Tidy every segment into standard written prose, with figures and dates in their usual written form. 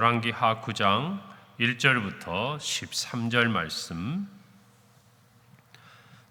열왕기하 9장 1절부터 13절 말씀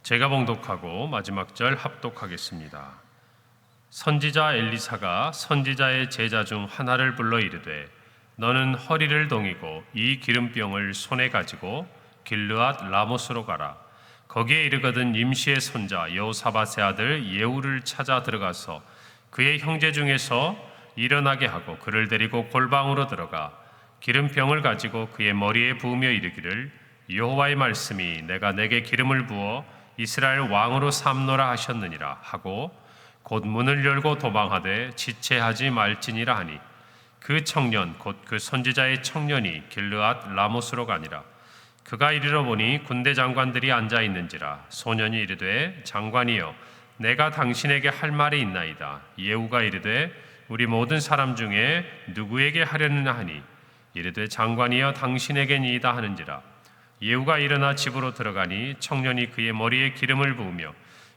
제가 봉독하고 마지막 절 합독하겠습니다. 선지자 엘리사가 선지자의 제자 중 하나를 불러 이르되 너는 허리를 동이고 이 기름병을 손에 가지고 길르앗 라모스로 가라. 거기에 이르거든 임시의 손자 여호사밧의 아들 예후를 찾아 들어가서 그의 형제 중에서 일어나게 하고 그를 데리고 골방으로 들어가 기름병을 가지고 그의 머리에 부으며 이르기를 여호와의 말씀이 내가 내게 기름을 부어 이스라엘 왕으로 삼노라 하셨느니라 하고 곧 문을 열고 도망하되 지체하지 말지니라 하니 그 청년 곧 그 선지자의 청년이 길르앗 라모스로 가니라. 그가 이르러 보니 군대 장관들이 앉아 있는지라. 소년이 이르되 장관이여 내가 당신에게 할 말이 있나이다. 예후가 이르되 우리 모든 사람 중에 누구에게 하려느냐 하니 이르되 장관이여 당신에게니이다 하는지라. 예후가 일어나 집으로 들어가니 청년이 그의 머리에 기름을 부으며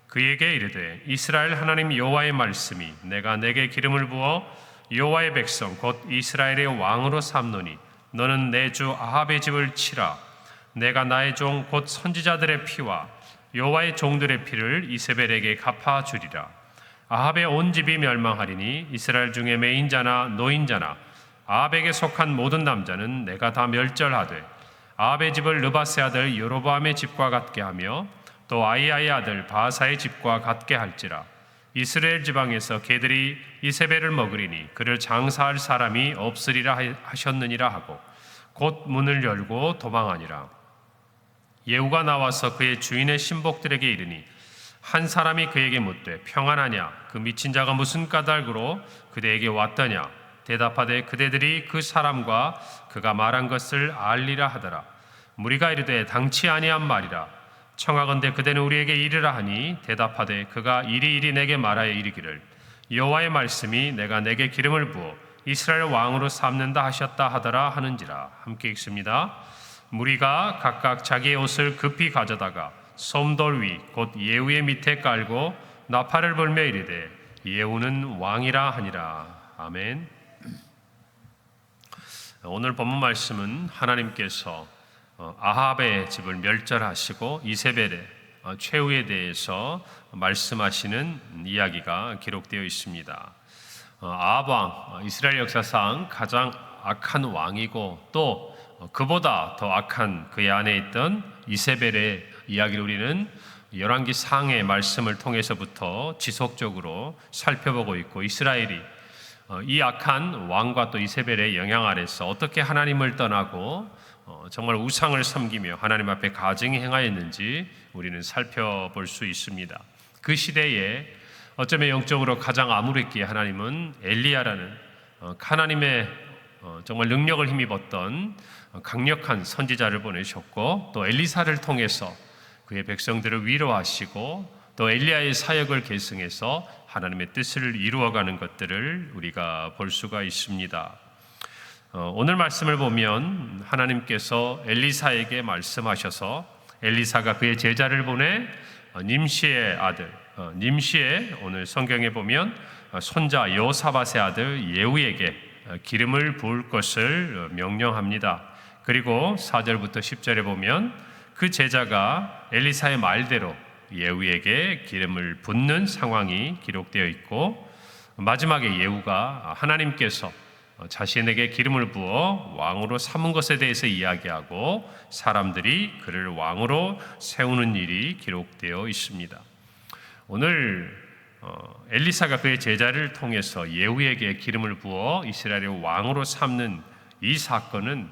그에게 이르되 이스라엘 하나님 여호와의 말씀이 내가 내게 기름을 부어 여호와의 백성 곧 이스라엘의 왕으로 삼노니 너는 내 주 아합의 집을 치라. 내가 나의 종 곧 선지자들의 피와 여호와의 종들의 피를 이세벨에게 갚아주리라. 아합의 온 집이 멸망하리니 이스라엘 중에 매인자나 노인자나 아합에게 속한 모든 남자는 내가 다 멸절하되 아합의 집을 느바세 아들 여로보암의 집과 같게 하며 또 아히야의 아들 바하사의 집과 같게 할지라. 이스라엘 지방에서 개들이 이세벨을 먹으리니 그를 장사할 사람이 없으리라 하셨느니라 하고 곧 문을 열고 도망하니라. 예후가 나와서 그의 주인의 신복들에게 이르니 한 사람이 그에게 묻되 평안하냐 그 미친 자가 무슨 까닭으로 그대에게 왔더냐. 대답하되 그대들이 그 사람과 그가 말한 것을 알리라 하더라. 무리가 이르되 당치 아니한 말이라. 청하건대 그대는 우리에게 이르라 하니 대답하되 그가 이리 내게 말하여 이르기를 여호와의 말씀이 내가 내게 기름을 부어 이스라엘 왕으로 삼는다 하셨다 하더라 하는지라. 함께 읽습니다. 무리가 각각 자기의 옷을 급히 가져다가 솜돌 위 곧 예후의 밑에 깔고 나팔을 불며 이르되 예후는 왕이라 하니라. 아멘. 오늘 본문 말씀은 하나님께서 아합의 집을 멸절하시고 이세벨의 최후에 대해서 말씀하시는 이야기가 기록되어 있습니다. 아합 왕, 이스라엘 역사상 가장 악한 왕이고 또 그보다 더 악한 그의 안에 있던 이세벨의 이야기를 우리는 열왕기 상의 말씀을 통해서부터 지속적으로 살펴보고 있고 이스라엘이 이 악한 왕과 또 이세벨의 영향 아래서 어떻게 하나님을 떠나고 정말 우상을 섬기며 하나님 앞에 가증히 행하였는지 우리는 살펴볼 수 있습니다. 그 시대에 어쩌면 영적으로 가장 암울했기에 하나님은 엘리야라는 하나님의 정말 능력을 힘입었던 강력한 선지자를 보내셨고 또 엘리사를 통해서 그의 백성들을 위로하시고 또 엘리야의 사역을 계승해서 하나님의 뜻을 이루어가는 것들을 우리가 볼 수가 있습니다. 오늘 말씀을 보면 하나님께서 엘리사에게 말씀하셔서 엘리사가 그의 제자를 보내 님시의 아들 님시의 오늘 성경에 보면 손자 여호사밧의 아들 예후에게 기름을 부을 것을 명령합니다. 그리고 4절부터 10절에 보면 그 제자가 엘리사의 말대로 예후에게 기름을 붓는 상황이 기록되어 있고 마지막에 예후가 하나님께서 자신에게 기름을 부어 왕으로 삼은 것에 대해서 이야기하고 사람들이 그를 왕으로 세우는 일이 기록되어 있습니다. 오늘 엘리사가 그의 제자를 통해서 예후에게 기름을 부어 이스라엘의 왕으로 삼는 이 사건은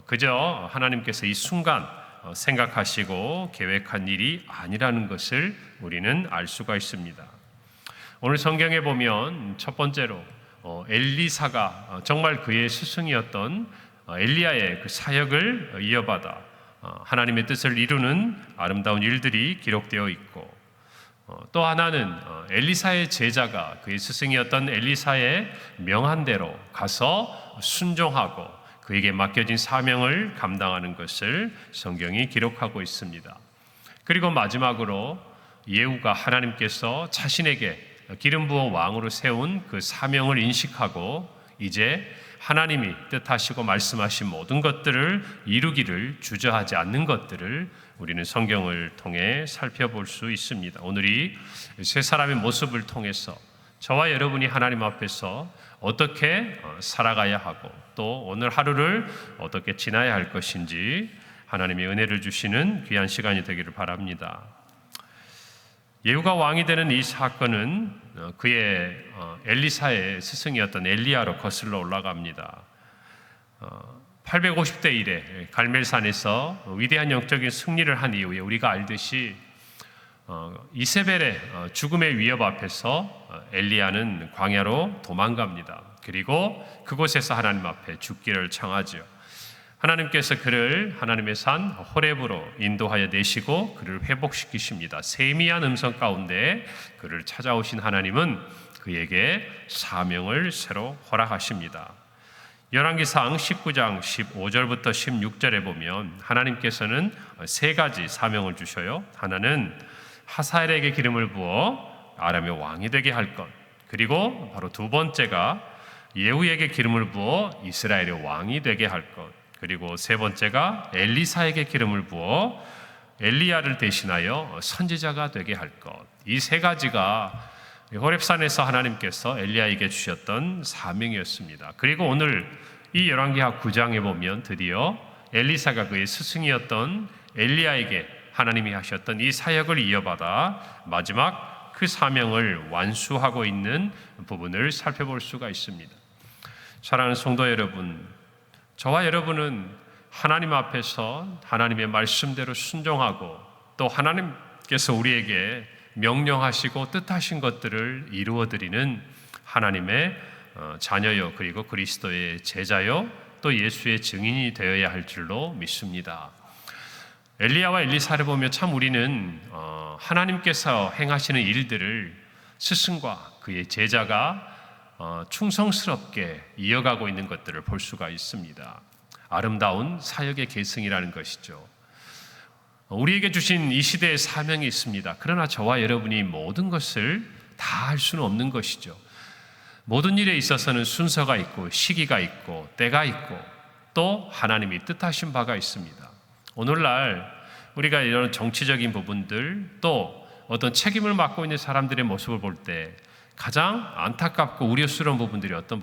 그저 하나님께서 이 순간 생각하시고 계획한 일이 아니라는 것을 우리는 알 수가 있습니다. 오늘 성경에 보면 첫 번째로 엘리사가 정말 그의 스승이었던 엘리야의 그 사역을 이어받아 하나님의 뜻을 이루는 아름다운 일들이 기록되어 있고 또 하나는 엘리사의 제자가 그의 스승이었던 엘리사의 명한 대로 가서 순종하고 그에게 맡겨진 사명을 감당하는 것을 성경이 기록하고 있습니다. 그리고 마지막으로 예후가 하나님께서 자신에게 기름 부어 왕으로 세운 그 사명을 인식하고 이제 하나님이 뜻하시고 말씀하신 모든 것들을 이루기를 주저하지 않는 것들을 우리는 성경을 통해 살펴볼 수 있습니다. 오늘 이 세 사람의 모습을 통해서 저와 여러분이 하나님 앞에서 어떻게 살아가야 하고 또 오늘 하루를 어떻게 지나야 할 것인지 하나님의 은혜를 주시는 귀한 시간이 되기를 바랍니다. 예후가 왕이 되는 이 사건은 그의 엘리사의 스승이었던 엘리야로 거슬러 올라갑니다. 850대 1에 갈멜산에서 위대한 영적인 승리를 한 이후에 우리가 알듯이 이세벨의 죽음의 위협 앞에서 엘리야는 광야로 도망갑니다. 그리고 그곳에서 하나님 앞에 죽기를 청하죠. 하나님께서 그를 하나님의 산 호렙으로 인도하여 내시고 그를 회복시키십니다. 세미한 음성 가운데 그를 찾아오신 하나님은 그에게 사명을 새로 허락하십니다. 열왕기상 19장 15절부터 16절에 보면 하나님께서는 세 가지 사명을 주셔요. 하나는 하사엘에게 기름을 부어 아람의 왕이 되게 할 것, 그리고 바로 두 번째가 예후에게 기름을 부어 이스라엘의 왕이 되게 할 것, 그리고 세 번째가 엘리사에게 기름을 부어 엘리야를 대신하여 선지자가 되게 할 것. 이 세 가지가 호렙산에서 하나님께서 엘리야에게 주셨던 사명이었습니다. 그리고 오늘 이 열왕기하 9장에 보면 드디어 엘리사가 그의 스승이었던 엘리야에게 하나님이 하셨던 이 사역을 이어받아 마지막 그 사명을 완수하고 있는 부분을 살펴볼 수가 있습니다. 사랑하는 성도 여러분, 저와 여러분은 하나님 앞에서 하나님의 말씀대로 순종하고 또 하나님께서 우리에게 명령하시고 뜻하신 것들을 이루어드리는 하나님의 자녀요, 그리고 그리스도의 제자요, 또 예수의 증인이 되어야 할 줄로 믿습니다. 엘리야와 엘리사를 보며 참 우리는 하나님께서 행하시는 일들을 스승과 그의 제자가 충성스럽게 이어가고 있는 것들을 볼 수가 있습니다. 아름다운 사역의 계승이라는 것이죠. 우리에게 주신 이 시대의 사명이 있습니다. 그러나 저와 여러분이 모든 것을 다 할 수는 없는 것이죠. 모든 일에 있어서는 순서가 있고 시기가 있고 때가 있고 또 하나님이 뜻하신 바가 있습니다. 오늘날 우리가 이런 정치적인 부분들 또 어떤 책임을 맡고 있는 사람들의 모습을 볼 때 가장 안타깝고 우려스러운 부분들이 어떤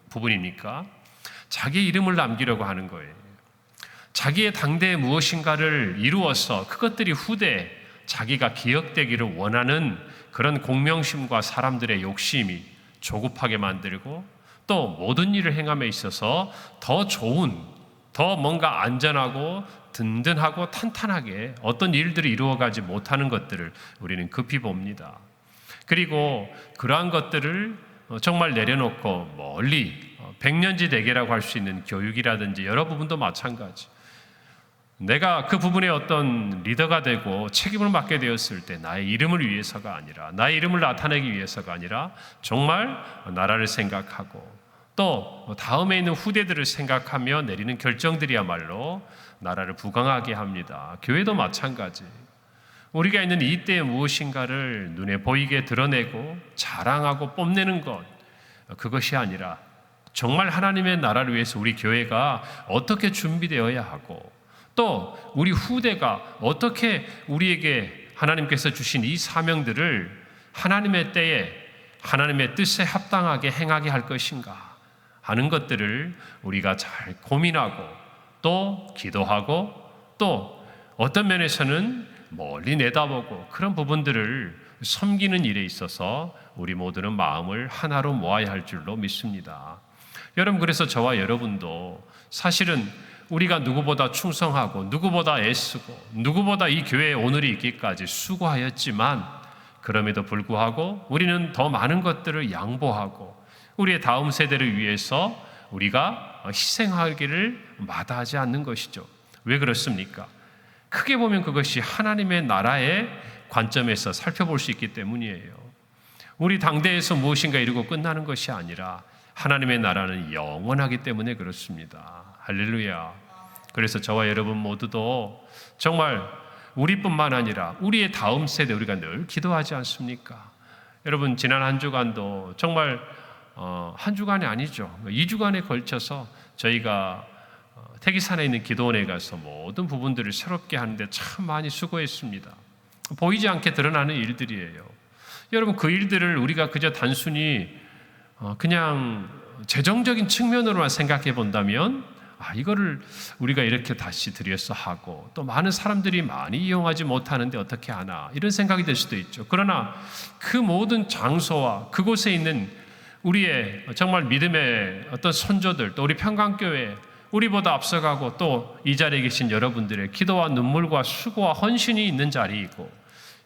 부분입니까? 자기 이름을 남기려고 하는 거예요. 자기의 당대에 무엇인가를 이루어서 그것들이 후대에 자기가 기억되기를 원하는 그런 공명심과 사람들의 욕심이 조급하게 만들고 또 모든 일을 행함에 있어서 더 좋은, 더 뭔가 안전하고 든든하고 탄탄하게 어떤 일들을 이루어가지 못하는 것들을 우리는 급히 봅니다. 그리고 그러한 것들을 정말 내려놓고 멀리 백년지 대계라고 할 수 있는 교육이라든지 여러 부분도 마찬가지. 내가 그 부분에 어떤 리더가 되고 책임을 맡게 되었을 때 나의 이름을 위해서가 아니라 나의 이름을 나타내기 위해서가 아니라 정말 나라를 생각하고 또 다음에 있는 후대들을 생각하며 내리는 결정들이야말로 나라를 부강하게 합니다. 교회도 마찬가지. 우리가 있는 이때에 무엇인가를 눈에 보이게 드러내고 자랑하고 뽐내는 것, 그것이 아니라 정말 하나님의 나라를 위해서 우리 교회가 어떻게 준비되어야 하고 또 우리 후대가 어떻게 우리에게 하나님께서 주신 이 사명들을 하나님의 때에 하나님의 뜻에 합당하게 행하게 할 것인가 하는 것들을 우리가 잘 고민하고 또 기도하고 또 어떤 면에서는 멀리 내다보고 그런 부분들을 섬기는 일에 있어서 우리 모두는 마음을 하나로 모아야 할 줄로 믿습니다. 여러분, 그래서 저와 여러분도 사실은 우리가 누구보다 충성하고 누구보다 애쓰고 누구보다 이 교회에 오늘이 있기까지 수고하였지만 그럼에도 불구하고 우리는 더 많은 것들을 양보하고 우리의 다음 세대를 위해서 우리가 희생하기를 마다하지 않는 것이죠. 왜 그렇습니까? 크게 보면 그것이 하나님의 나라의 관점에서 살펴볼 수 있기 때문이에요. 우리 당대에서 무엇인가 이루고 끝나는 것이 아니라 하나님의 나라는 영원하기 때문에 그렇습니다. 할렐루야. 그래서 저와 여러분 모두도 정말 우리뿐만 아니라 우리의 다음 세대 우리가 늘 기도하지 않습니까? 여러분, 지난 한 주간도 정말 한 주간이 아니죠. 2주간에 걸쳐서 저희가 태기산에 있는 기도원에 가서 모든 부분들을 새롭게 하는데 참 많이 수고했습니다. 보이지 않게 드러나는 일들이에요. 여러분, 그 일들을 우리가 그저 단순히 그냥 재정적인 측면으로만 생각해 본다면 이거를 우리가 이렇게 다시 들여서 하고 또 많은 사람들이 많이 이용하지 못하는데 어떻게 하나 이런 생각이 들 수도 있죠. 그러나 그 모든 장소와 그곳에 있는 우리의 정말 믿음의 어떤 선조들, 또 우리 평강교회, 우리보다 앞서가고 또 이 자리에 계신 여러분들의 기도와 눈물과 수고와 헌신이 있는 자리이고,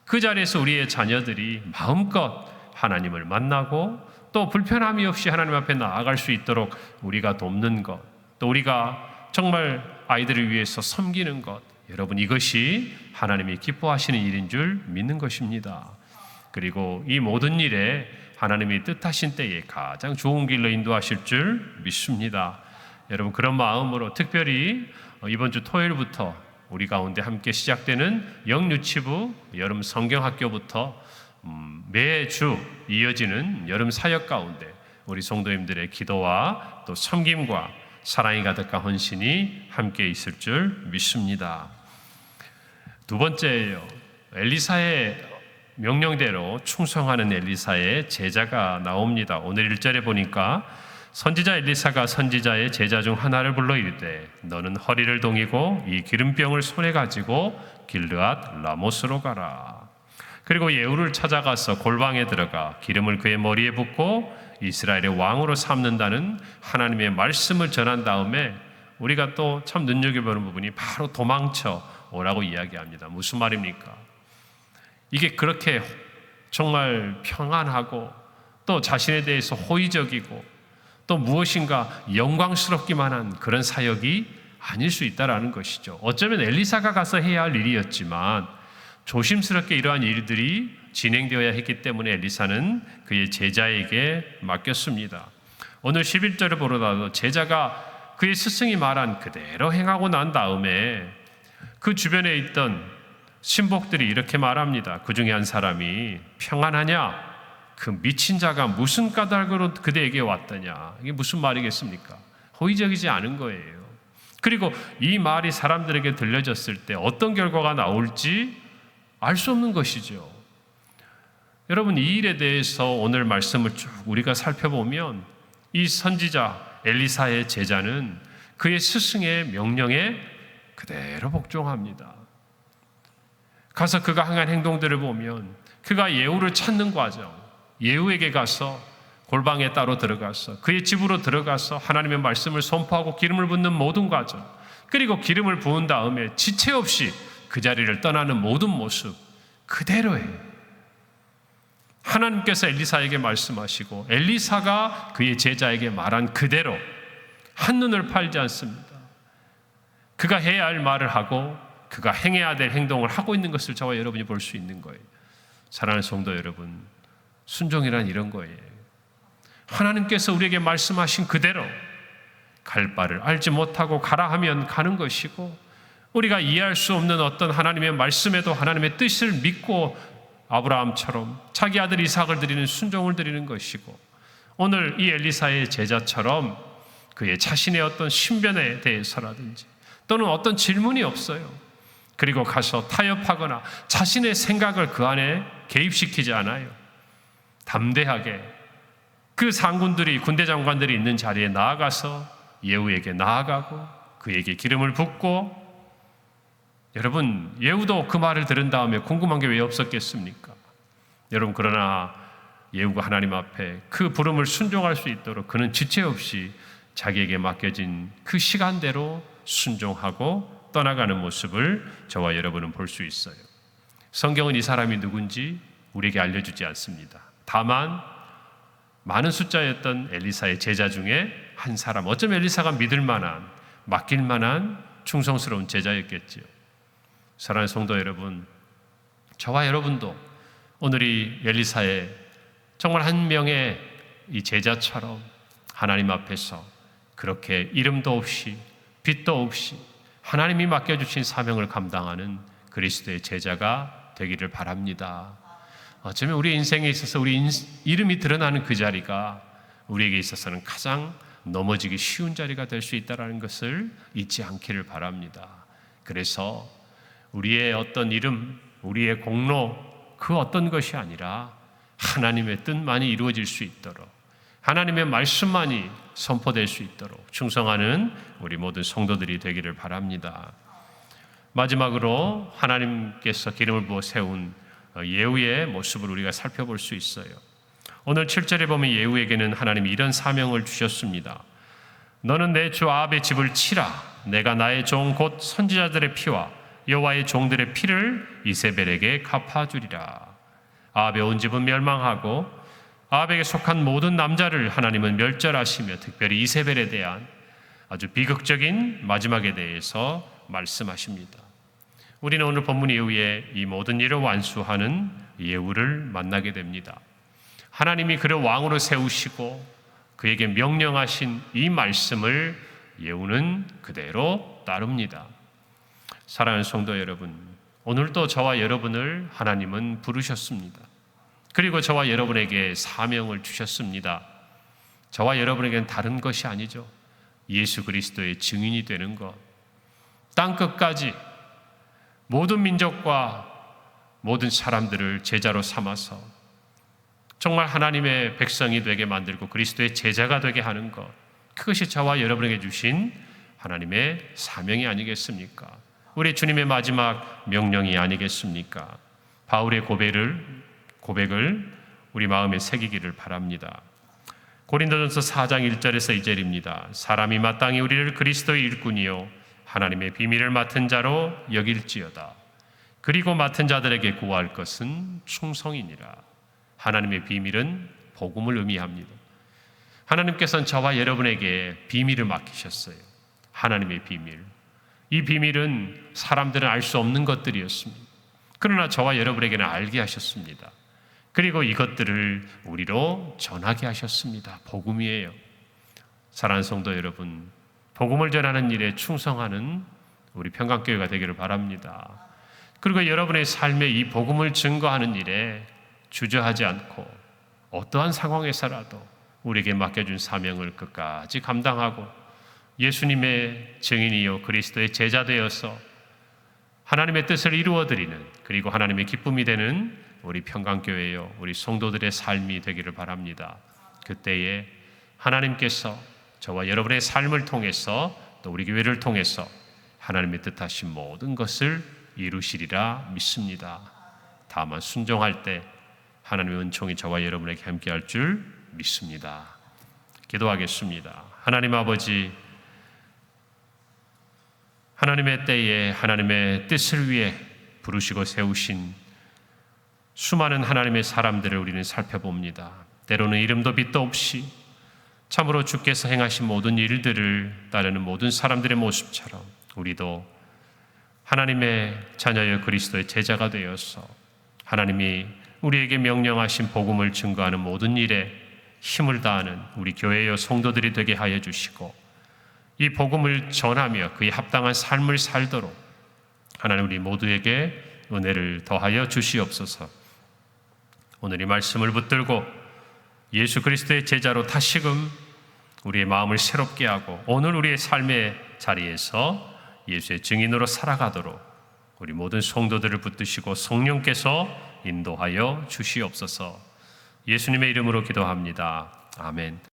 그 자리에서 우리의 자녀들이 마음껏 하나님을 만나고 또 불편함이 없이 하나님 앞에 나아갈 수 있도록 우리가 돕는 것, 또 우리가 정말 아이들을 위해서 섬기는 것, 여러분, 이것이 하나님이 기뻐하시는 일인 줄 믿는 것입니다. 그리고 이 모든 일에 하나님이 뜻하신 때에 가장 좋은 길로 인도하실 줄 믿습니다. 여러분, 그런 마음으로 특별히 이번 주 토요일부터 우리 가운데 함께 시작되는 영유치부 여름 성경학교부터 매주 이어지는 여름 사역 가운데 우리 성도님들의 기도와 또 섬김과 사랑이 가득한 헌신이 함께 있을 줄 믿습니다. 두 번째예요. 엘리사의 명령대로 충성하는 엘리사의 제자가 나옵니다. 오늘 1절에 보니까 선지자 엘리사가 선지자의 제자 중 하나를 불러 이르되 너는 허리를 동이고 이 기름병을 손에 가지고 길르앗 라모스로 가라. 그리고 예후를 찾아가서 골방에 들어가 기름을 그의 머리에 붓고 이스라엘의 왕으로 삼는다는 하나님의 말씀을 전한 다음에 우리가 또 참 눈여겨보는 부분이 바로 도망쳐 오라고 이야기합니다. 무슨 말입니까? 이게 그렇게 정말 평안하고 또 자신에 대해서 호의적이고 또 무엇인가 영광스럽기만 한 그런 사역이 아닐 수 있다라는 것이죠. 어쩌면 엘리사가 가서 해야 할 일이었지만 조심스럽게 이러한 일들이 진행되어야 했기 때문에 엘리사는 그의 제자에게 맡겼습니다. 오늘 11절을 보더라도 제자가 그의 스승이 말한 그대로 행하고 난 다음에 그 주변에 있던 신복들이 이렇게 말합니다. 그 중에 한 사람이 평안하냐? 그 미친 자가 무슨 까닭으로 그대에게 왔더냐? 이게 무슨 말이겠습니까? 호의적이지 않은 거예요. 그리고 이 말이 사람들에게 들려졌을 때 어떤 결과가 나올지 알 수 없는 것이죠. 여러분, 이 일에 대해서 오늘 말씀을 쭉 우리가 살펴보면 이 선지자 엘리사의 제자는 그의 스승의 명령에 그대로 복종합니다. 가서 그가 행한 행동들을 보면 그가 예후를 찾는 과정, 예후에게 가서 골방에 따로 들어가서 그의 집으로 들어가서 하나님의 말씀을 선포하고 기름을 붓는 모든 과정, 그리고 기름을 부은 다음에 지체 없이 그 자리를 떠나는 모든 모습 그대로예요. 하나님께서 엘리사에게 말씀하시고 엘리사가 그의 제자에게 말한 그대로 한눈을 팔지 않습니다. 그가 해야 할 말을 하고 그가 행해야 될 행동을 하고 있는 것을 저와 여러분이 볼 수 있는 거예요. 사랑하는 성도 여러분, 순종이란 이런 거예요. 하나님께서 우리에게 말씀하신 그대로 갈 바를 알지 못하고 가라 하면 가는 것이고, 우리가 이해할 수 없는 어떤 하나님의 말씀에도 하나님의 뜻을 믿고 아브라함처럼 자기 아들 이삭을 드리는 순종을 드리는 것이고, 오늘 이 엘리사의 제자처럼 그의 자신의 어떤 신변에 대해서라든지 또는 어떤 질문이 없어요. 그리고 가서 타협하거나 자신의 생각을 그 안에 개입시키지 않아요. 담대하게 그 상군들이, 군대 장관들이 있는 자리에 나아가서 예후에게 나아가고 그에게 기름을 붓고, 여러분, 예후도 그 말을 들은 다음에 궁금한 게 왜 없었겠습니까? 여러분, 그러나 예후가 하나님 앞에 그 부름을 순종할 수 있도록 그는 지체 없이 자기에게 맡겨진 그 시간대로 순종하고 떠나가는 모습을 저와 여러분은 볼 수 있어요. 성경은 이 사람이 누군지 우리에게 알려주지 않습니다. 다만 많은 숫자였던 엘리사의 제자 중에 한 사람, 어쩌면 엘리사가 믿을 만한, 맡길 만한 충성스러운 제자였겠지요. 사랑하는 성도 여러분, 저와 여러분도 오늘 이 엘리사의 정말 한 명의 이 제자처럼 하나님 앞에서 그렇게 이름도 없이 빛도 없이 하나님이 맡겨주신 사명을 감당하는 그리스도의 제자가 되기를 바랍니다. 어쩌면 우리 인생에 있어서 우리 이름이 드러나는 그 자리가 우리에게 있어서는 가장 넘어지기 쉬운 자리가 될 수 있다는 것을 잊지 않기를 바랍니다. 그래서 우리의 어떤 이름, 우리의 공로, 그 어떤 것이 아니라 하나님의 뜻만이 이루어질 수 있도록, 하나님의 말씀만이 선포될 수 있도록 충성하는 우리 모든 성도들이 되기를 바랍니다. 마지막으로 하나님께서 기름을 부어 세운 예후의 모습을 우리가 살펴볼 수 있어요. 오늘 7절에 보면 예후에게는 하나님이 이런 사명을 주셨습니다. 너는 내 주 아합의 집을 치라. 내가 나의 종 곧 선지자들의 피와 여호와의 종들의 피를 이세벨에게 갚아주리라. 아합의 온 집은 멸망하고 아합에게 속한 모든 남자를 하나님은 멸절하시며 특별히 이세벨에 대한 아주 비극적인 마지막에 대해서 말씀하십니다. 우리는 오늘 본문 이후에 이 모든 일을 완수하는 예후를 만나게 됩니다. 하나님이 그를 왕으로 세우시고 그에게 명령하신 이 말씀을 예후는 그대로 따릅니다. 사랑하는 성도 여러분, 오늘도 저와 여러분을 하나님은 부르셨습니다. 그리고 저와 여러분에게 사명을 주셨습니다. 저와 여러분에게는 다른 것이 아니죠. 예수 그리스도의 증인이 되는 것. 땅끝까지 모든 민족과 모든 사람들을 제자로 삼아서 정말 하나님의 백성이 되게 만들고 그리스도의 제자가 되게 하는 것. 그것이 저와 여러분에게 주신 하나님의 사명이 아니겠습니까? 우리 주님의 마지막 명령이 아니겠습니까? 바울의 고백을 우리 마음에 새기기를 바랍니다. 고린도전서 4장 1절에서 2절입니다. 사람이 마땅히 우리를 그리스도의 일꾼이요 하나님의 비밀을 맡은 자로 여길지어다. 그리고 맡은 자들에게 구할 것은 충성이니라. 하나님의 비밀은 복음을 의미합니다. 하나님께서는 저와 여러분에게 비밀을 맡기셨어요. 하나님의 비밀. 이 비밀은 사람들은 알 수 없는 것들이었습니다. 그러나 저와 여러분에게는 알게 하셨습니다. 그리고 이것들을 우리로 전하게 하셨습니다. 복음이에요. 사랑하는 성도 여러분, 복음을 전하는 일에 충성하는 우리 평강교회가 되기를 바랍니다. 그리고 여러분의 삶에 이 복음을 증거하는 일에 주저하지 않고 어떠한 상황에서라도 우리에게 맡겨준 사명을 끝까지 감당하고 예수님의 증인이요 그리스도의 제자 되어서 하나님의 뜻을 이루어드리는, 그리고 하나님의 기쁨이 되는 우리 평강교회요 우리 성도들의 삶이 되기를 바랍니다. 그때에 하나님께서 저와 여러분의 삶을 통해서 또 우리 교회를 통해서 하나님의 뜻하신 모든 것을 이루시리라 믿습니다. 다만 순종할 때 하나님의 은총이 저와 여러분에게 함께할 줄 믿습니다. 기도하겠습니다. 하나님 아버지, 하나님의 때에 하나님의 뜻을 위해 부르시고 세우신 수많은 하나님의 사람들을 우리는 살펴봅니다. 때로는 이름도 빛도 없이 참으로 주께서 행하신 모든 일들을 따르는 모든 사람들의 모습처럼 우리도 하나님의 자녀여 그리스도의 제자가 되어서 하나님이 우리에게 명령하신 복음을 증거하는 모든 일에 힘을 다하는 우리 교회여 성도들이 되게 하여 주시고, 이 복음을 전하며 그에 합당한 삶을 살도록 하나님 우리 모두에게 은혜를 더하여 주시옵소서. 오늘 이 말씀을 붙들고 예수 그리스도의 제자로 다시금 우리의 마음을 새롭게 하고 오늘 우리의 삶의 자리에서 예수의 증인으로 살아가도록 우리 모든 성도들을 붙드시고 성령께서 인도하여 주시옵소서. 예수님의 이름으로 기도합니다. 아멘.